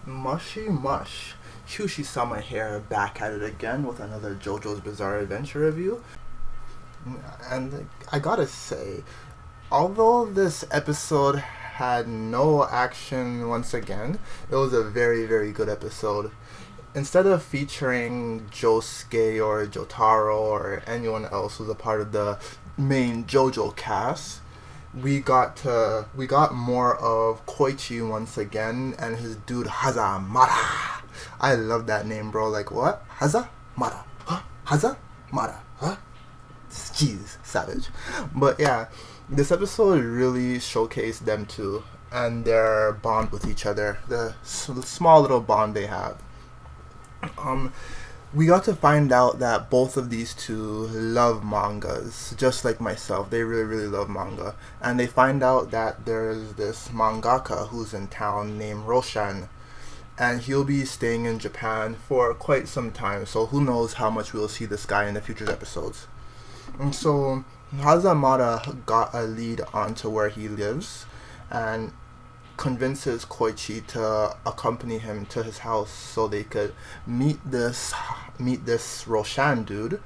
Mushy mush. Hyushi-sama here, back at it again with another JoJo's Bizarre Adventure review. And I gotta say, although this episode had no action once again, it was a very, very good episode. Instead of featuring Josuke or Jotaro or anyone else who's a part of the main JoJo cast, we got more of Koichi once again and his dude Hazamada. I love that name, bro. Like, what? Hazamada. Huh? Hazamada. Huh? Jeez, savage. But yeah, this episode really showcased them two and their bond with each other, the small little bond they have. We got to find out that both of these two love mangas, just like myself. They really, really love manga. And they find out that there's this mangaka who's in town named Roshan. And he'll be staying in Japan for quite some time. So who knows how much we'll see this guy in the future episodes. And so Hazamada got a lead onto where he lives and convinces Koichi to accompany him to his house so they could meet this Roshan dude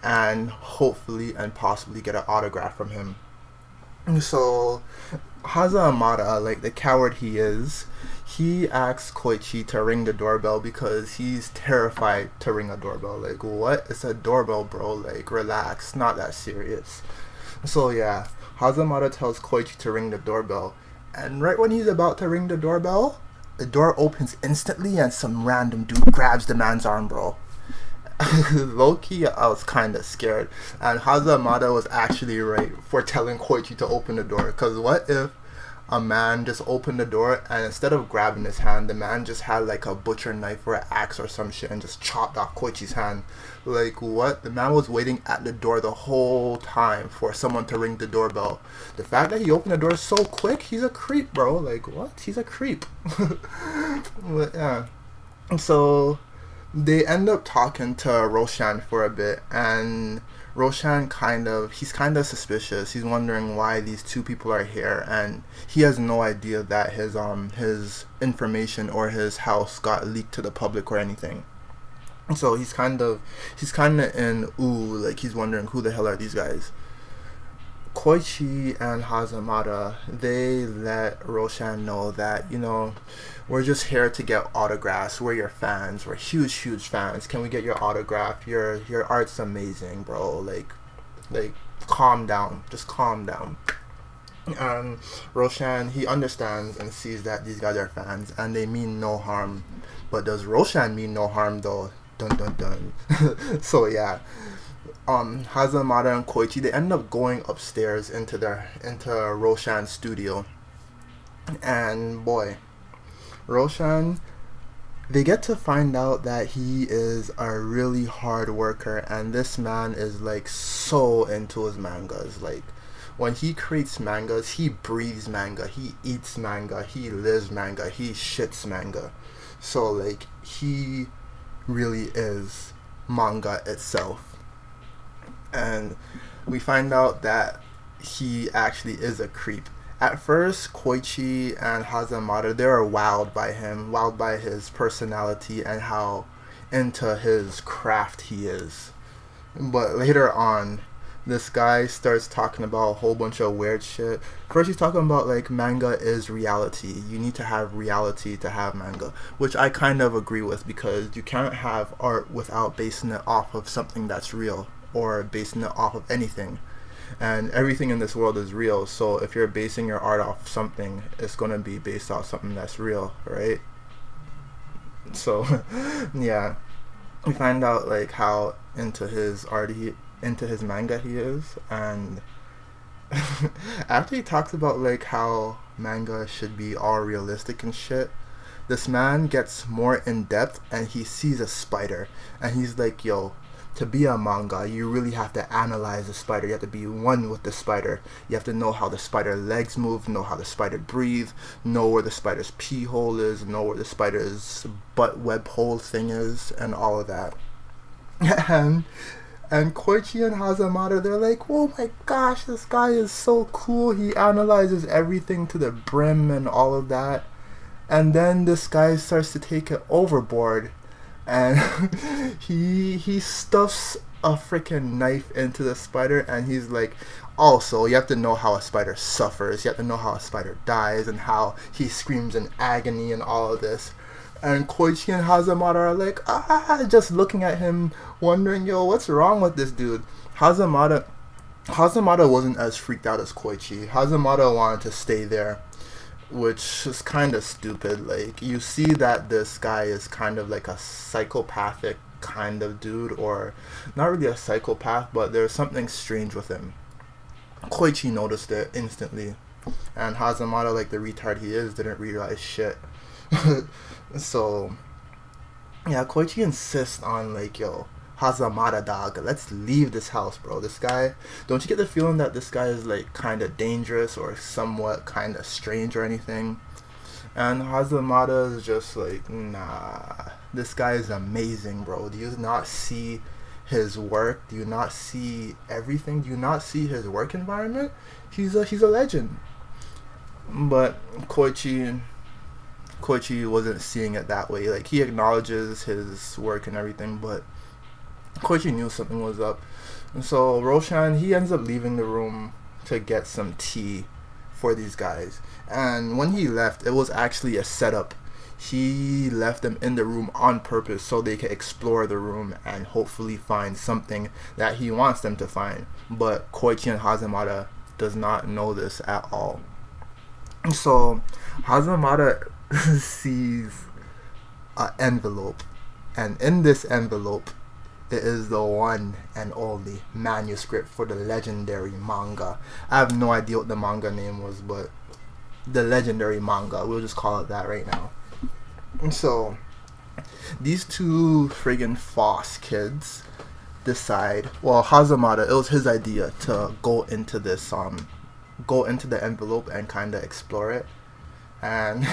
and hopefully and possibly get an autograph from him. So Hazamada, like the coward he is, he asks Koichi to ring the doorbell because he's terrified to ring a doorbell. Like, what? It's a doorbell, bro. Like, relax. Not that serious. So yeah, Hazamada tells Koichi to ring the doorbell. And right when he's about to ring the doorbell, the door opens instantly and some random dude grabs the man's arm, bro. Low-key, I was kind of scared. And Hazamada was actually right for telling Koichi to open the door. Because what if a man just opened the door and instead of grabbing his hand, the man just had like a butcher knife or an axe or some shit and just chopped off Koichi's hand? Like, what? The man was waiting at the door the whole time for someone to ring the doorbell. The fact that he opened the door so quick, he's a creep, bro. Like, what? He's a creep. But yeah. So they end up talking to Roshan for a bit, and Roshan he's kind of suspicious. He's wondering why these two people are here, and he has no idea that his information or his house got leaked to the public or anything. So he's kind of in like he's wondering who the hell are these guys. Koichi and Hazamada, they let Roshan know that, we're just here to get autographs. We're your fans. We're huge, huge fans. Can we get your autograph? Your art's amazing, bro. Like, calm down. Just calm down. And Roshan, he understands and sees that these guys are fans and they mean no harm. But does Roshan mean no harm though? Dun dun dun. So yeah. Hazamada and Koichi, they end up going upstairs into Roshan's studio. And boy, Roshan, they get to find out that he is a really hard worker, and this man is like so into his mangas. Like, when he creates mangas, he breathes manga, he eats manga, he lives manga, he shits manga. So like, he really is manga itself. And we find out that he actually is a creep. At first, Koichi and Hazamada, they were wowed by him, wowed by his personality and how into his craft he is. But later on, this guy starts talking about a whole bunch of weird shit. First, he's talking about like manga is reality. You need to have reality to have manga, which I kind of agree with because you can't have art without basing it off of something that's real or basing it off of anything. And everything in this world is real, so if you're basing your art off something, it's going to be based off something that's real, right? So yeah, we find out like how into his manga he is. And after he talks about like how manga should be all realistic and shit, this man gets more in depth and he sees a spider and he's like, yo, to be a manga, you really have to analyze the spider. You have to be one with the spider. You have to know how the spider legs move, know how the spider breathes, know where the spider's pee hole is, know where the spider's butt web hole thing is, and all of that. And Koichi and Hazamada, they're like, oh my gosh, this guy is so cool. He analyzes everything to the brim and all of that. And then this guy starts to take it overboard, and he stuffs a freaking knife into the spider, and he's like, also, you have to know how a spider suffers. You have to know how a spider dies and how he screams in agony and all of this. And Koichi and Hazamada are like, just looking at him, wondering, yo, what's wrong with this dude? Hazamada wasn't as freaked out as Koichi. Hazamada wanted to stay there, which is kind of stupid. Like, you see that this guy is kind of like a psychopathic kind of dude, or not really a psychopath, but there's something strange with him. Koichi noticed it instantly, and Hazamada, like the retard he is, didn't realize shit. So yeah, Koichi insists on like, yo, Hazamada dog, let's leave this house, bro. This guy, don't you get the feeling that this guy is like kind of dangerous or somewhat kind of strange or anything? And Hazamada is just like, nah, this guy is amazing, bro. Do you not see his work? Do you not see everything? Do you not see his work environment? He's a legend. But Koichi wasn't seeing it that way. Like, he acknowledges his work and everything, but Koichi knew something was up. And so Roshan, he ends up leaving the room to get some tea for these guys. And when he left, it was actually a setup. He left them in the room on purpose so they could explore the room and hopefully find something that he wants them to find. But Koichi and Hazamada does not know this at all. So Hazamada sees an envelope, and in this envelope it is the one and only manuscript for the legendary manga. I have no idea what the manga name was, but the legendary manga, we'll just call it that right now. So these two friggin' Foss kids decide, well, Hazamada, it was his idea to go into this go into the envelope and kind of explore it, and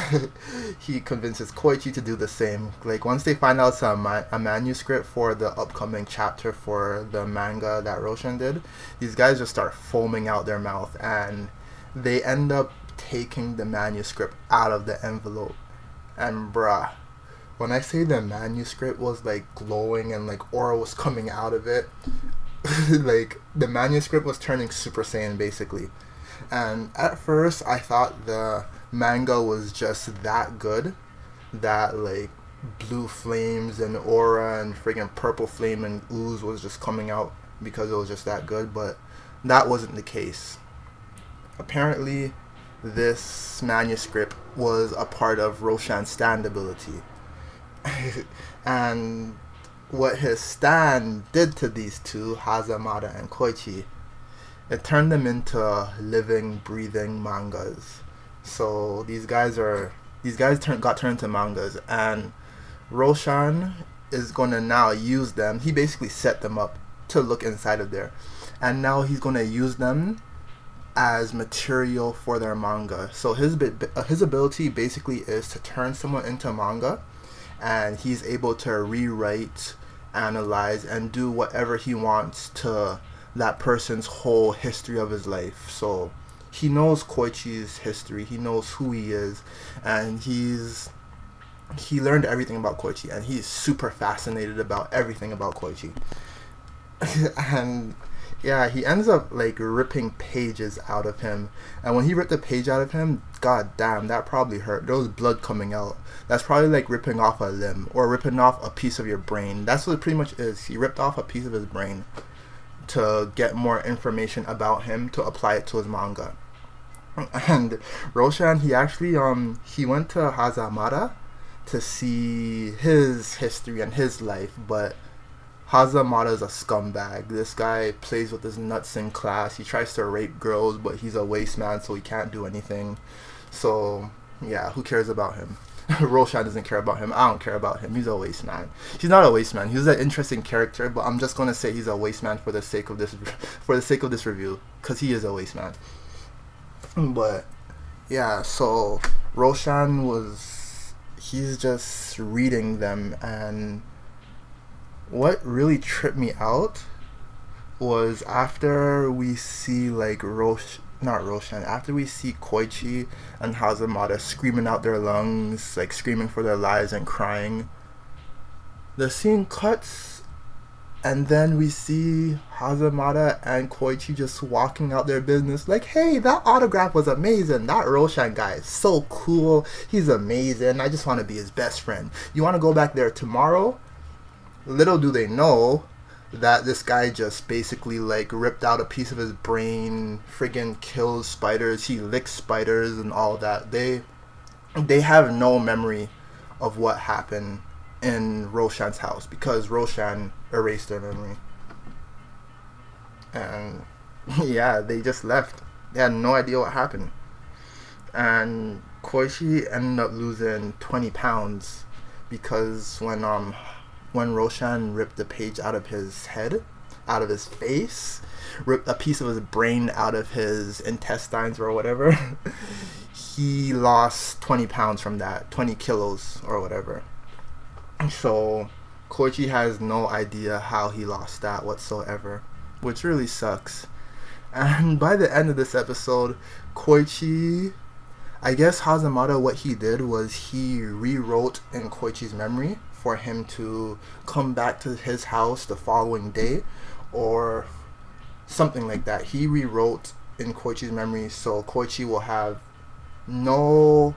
he convinces Koichi to do the same. Like, once they find out a manuscript for the upcoming chapter for the manga that Roshan did, these guys just start foaming out their mouth, and they end up taking the manuscript out of the envelope. And bruh, when I say the manuscript was like glowing and like aura was coming out of it, like the manuscript was turning Super Saiyan basically. And at first I thought the manga was just that good, that like blue flames and aura and friggin' purple flame and ooze was just coming out because it was just that good, but that wasn't the case. Apparently this manuscript was a part of Roshan's stand ability. And what his stand did to these two, Hazamada and Koichi, it turned them into living, breathing mangas. So these guys got turned into mangas, and Roshan is gonna now use them. He basically set them up to look inside of there, and now he's gonna use them as material for their manga. So his ability basically is to turn someone into manga, and he's able to rewrite, analyze, and do whatever he wants to that person's whole history of his life. So he knows Koichi's history, he knows who he is, and he learned everything about Koichi, and he's super fascinated about everything about Koichi. And yeah, he ends up like ripping pages out of him, and when he ripped the page out of him, god damn, that probably hurt. There was blood coming out. That's probably like ripping off a limb or ripping off a piece of your brain. That's what it pretty much is. He ripped off a piece of his brain to get more information about him to apply it to his manga. And Roshan, he actually he went to Hazamada to see his history and his life, but Hazamada is a scumbag. This guy plays with his nuts in class. He tries to rape girls, but he's a waste man, so he can't do anything. So yeah, who cares about him? Roshan doesn't care about him. I don't care about him. He's a waste man. He's not a waste man. He's an interesting character, but I'm just gonna say he's a waste man for the sake of this review, because he is a waste man. But yeah, so Roshan he's just reading them, and what really tripped me out was after we see like not Roshan, after we see Koichi and Hazamada screaming out their lungs, like screaming for their lives and crying, the scene cuts, and then we see Hazamada and Koichi just walking out their business like, hey, that autograph was amazing. That Roshan guy is so cool. He's amazing. I just want to be his best friend. You want to go back there tomorrow? Little do they know that this guy just basically like ripped out a piece of his brain, friggin' kills spiders, he licks spiders and all that. They have no memory of what happened in Roshan's house because Roshan erased their memory. And yeah, they just left. They had no idea what happened. And Koichi ended up losing 20 pounds because when Roshan ripped the page out of his head, out of his face, ripped a piece of his brain out of his intestines or whatever, he lost 20 pounds from that, 20 kilos or whatever. So Koichi has no idea how he lost that whatsoever, which really sucks. And by the end of this episode, Koichi, I guess Hazamada, what he did was he rewrote in Koichi's memory for him to come back to his house the following day or something like that. He rewrote in Koichi's memory so Koichi will have no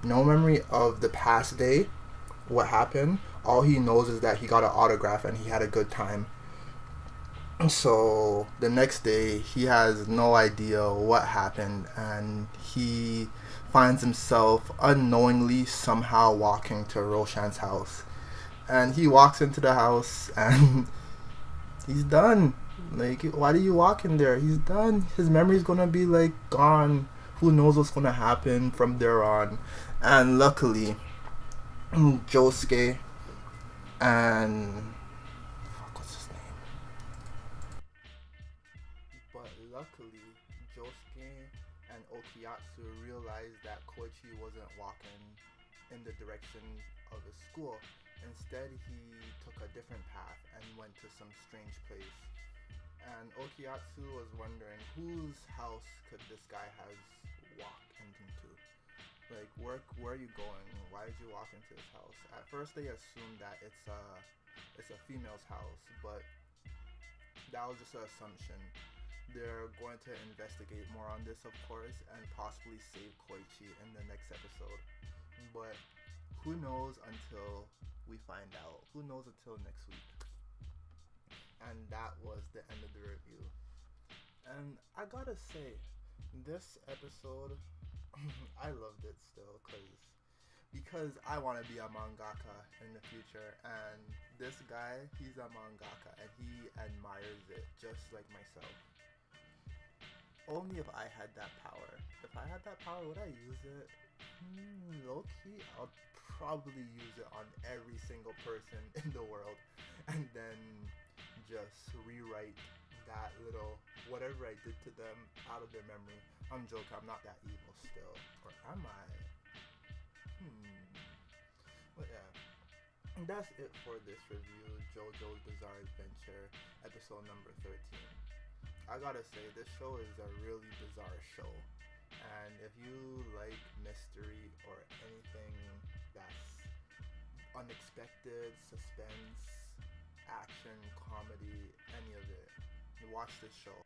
memory of the past day, what happened. All he knows is that he got an autograph and he had a good time. So the next day he has no idea what happened and he finds himself unknowingly somehow walking to Roshan's house. And he walks into the house and he's done. Like, why do you walk in there? He's done. His memory's gonna be like gone. Who knows what's gonna happen from there on? And luckily, Josuke and what's his name? But luckily, Josuke and Okiyatsu realized that Koichi wasn't walking in the direction of the school. Instead, he took a different path and went to some strange place. And Okiyatsu was wondering whose house could this guy have walked into. Like, where are you going? Why did you walk into this house? At first, they assumed that it's a female's house, but that was just an assumption. They're going to investigate more on this, of course, and possibly save Koichi in the next episode. But who knows until we find out. Who knows until next week. And that was the end of the review. And I gotta say, this episode, I loved it still because I want to be a mangaka in the future, and this guy, he's a mangaka and he admires it just like myself. Only if I had that power. If I had that power, would I use it? Low key, I'll probably use it on every single person in the world, and then just rewrite that little whatever I did to them out of their memory. I'm joking. I'm not that evil still, or am I? But yeah, and that's it for this review. JoJo's Bizarre Adventure, episode number 13. I gotta say, this show is a really bizarre show. And if you like mystery or anything that's unexpected, suspense, action, comedy, any of it, watch this show.